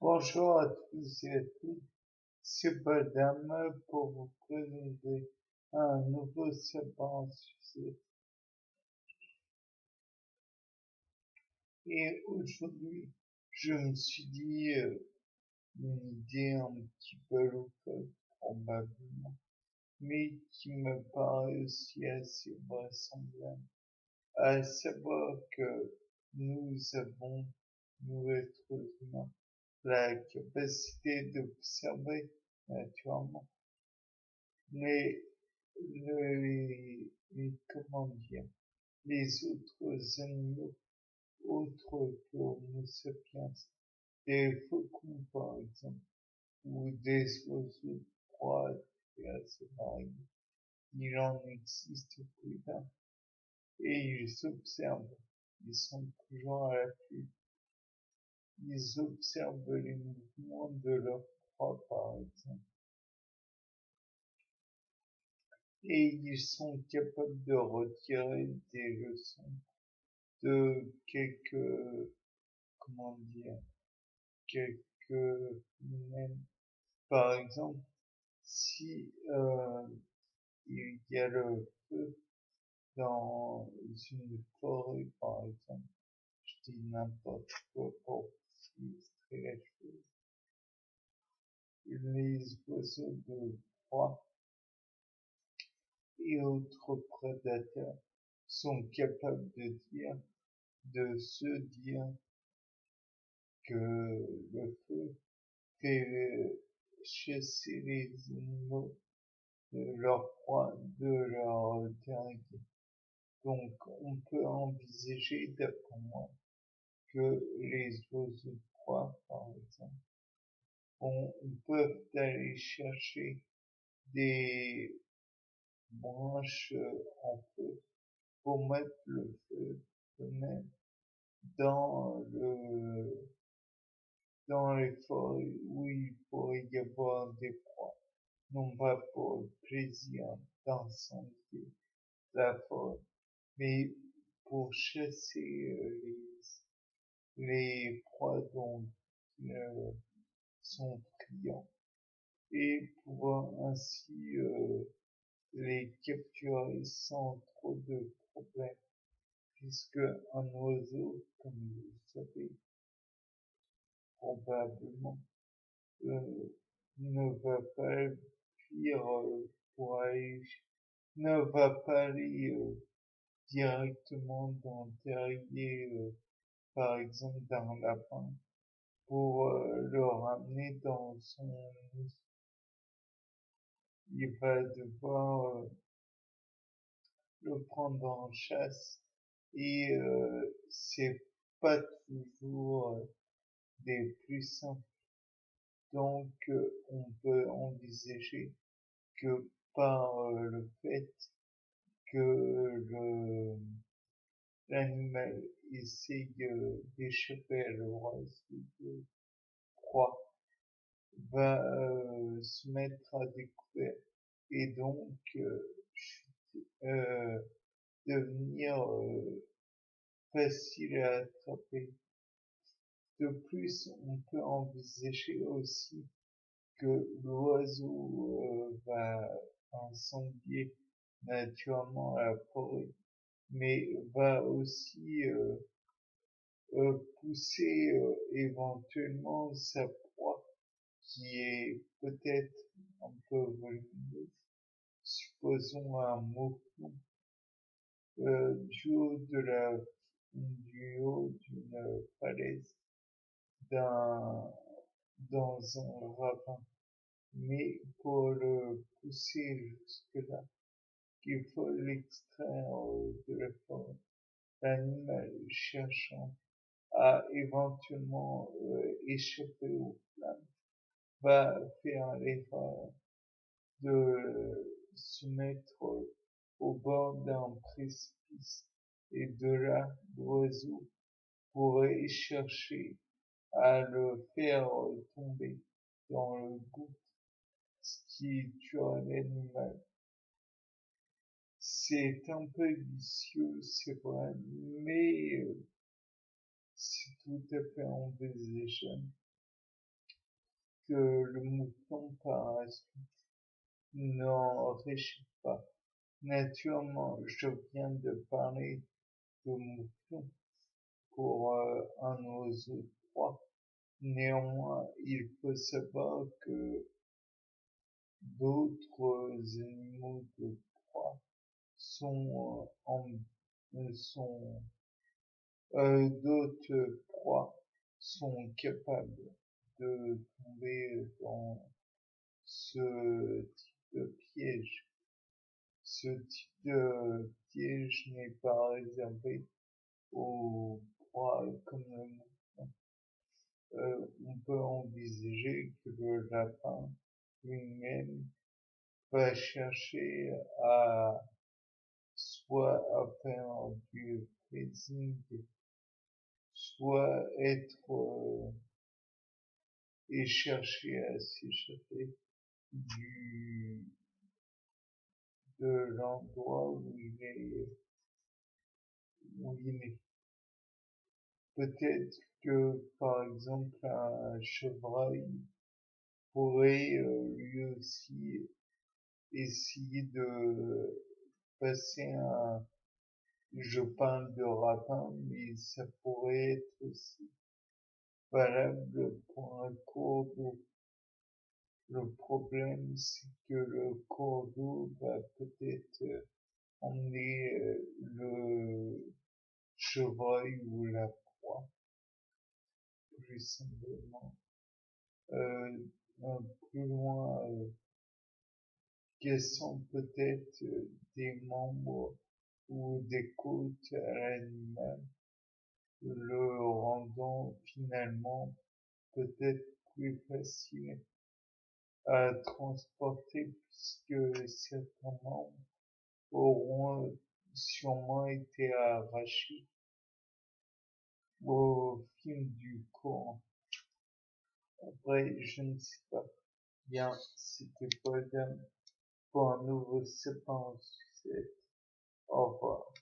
Bonjour à tous et à toutes, c'est Badame pour vous présenter un nouveau sapin à succès. Et aujourd'hui, je me suis dit une idée un petit peu loufoque probablement, mais qui me paraît aussi assez vraisemblable, à savoir que nous avons, nous êtres humains, la capacité d'observer naturellement. Mais comment dire, les autres animaux, autres que Homo sapiens, des faucons par exemple, ou des oiseaux de proie, c'est assez varié. Il en existe plus d'un. Et ils observent, ils sont toujours à l'affût. Ils observent les mouvements de leur proie par exemple. Et ils sont capables de retirer des leçons de quelques, comment dire, quelques phénomènes. Par exemple, si il y a le feu dans une forêt, par exemple, je dis n'importe quoi pour illustrer la chose, les oiseaux de proie et autres prédateurs sont capables de se dire que le feu fait chasser les animaux de leur proie, de leur terrier. Donc on peut envisager, d'après moi, que les oiseaux de proie, par exemple, peuvent aller chercher des branches en feu pour mettre le feu eux-mêmes dans dans les forêts où il pourrait y avoir des proies, non pas pour le plaisir d'incendier la forêt, mais pour chasser les proies dont ils sont friands et pouvoir ainsi les capturer sans trop de problèmes, puisque un oiseau, comme vous le savez, probablement ne va pas fuir pour aller, ne va pas aller directement dans le terrier, par exemple d'un lapin, pour le ramener dans son nid. Il va devoir le prendre en chasse et c'est pas toujours des plus simples. Donc on peut envisager que par le fait que l'animal essaye d'échapper à l'oiseau de proie, va se mettre à découvert et donc euh, devenir facile à attraper. De plus, on peut envisager aussi que l'oiseau va incendier naturellement la forêt, mais va aussi pousser éventuellement sa proie, qui est peut-être un peu volumineuse, supposons un mouflon, du haut d'une falaise, d'un, dans un ravin. Mais pour le pousser jusque-là, il faut l'extraire de la forêt. L'animal cherchant à éventuellement échapper aux flammes va faire l'erreur de se mettre au bord d'un précipice et de là l'oiseau pourrait chercher à le faire tomber dans le gouffre, ce qui tuerait l'animal. C'est un peu vicieux, c'est vrai, mais c'est tout à fait envisageable. le mouton par la suite n'enrichit pas. Naturellement, je viens de parler de mouton pour un oiseau de proie. Néanmoins, il faut savoir que d'autres animaux de proie sont d'autres proies sont capables de tomber dans ce type de piège. Ce type de piège n'est pas réservé aux proies comme le mouton. On peut envisager que le lapin lui-même va chercher à soit à faire du freezing, soit et chercher à s'échapper de l'endroit où il est. Peut-être que, par exemple, un chevreuil pourrait lui aussi essayer de passer je parle de rapin, mais ça pourrait être aussi valable pour un cours d'eau. Le problème, c'est que le cours d'eau va peut-être emmener le chevreuil ou la proie, plus simplement, plus loin, cassant peut-être des membres ou des côtes à l'animal, le rendant finalement peut-être plus facile à transporter puisque certains membres auront sûrement été arrachés au fil du courant. Après, je ne sais pas. Bien, c'était Paul pour un nouveau sapin en sucette. Au revoir.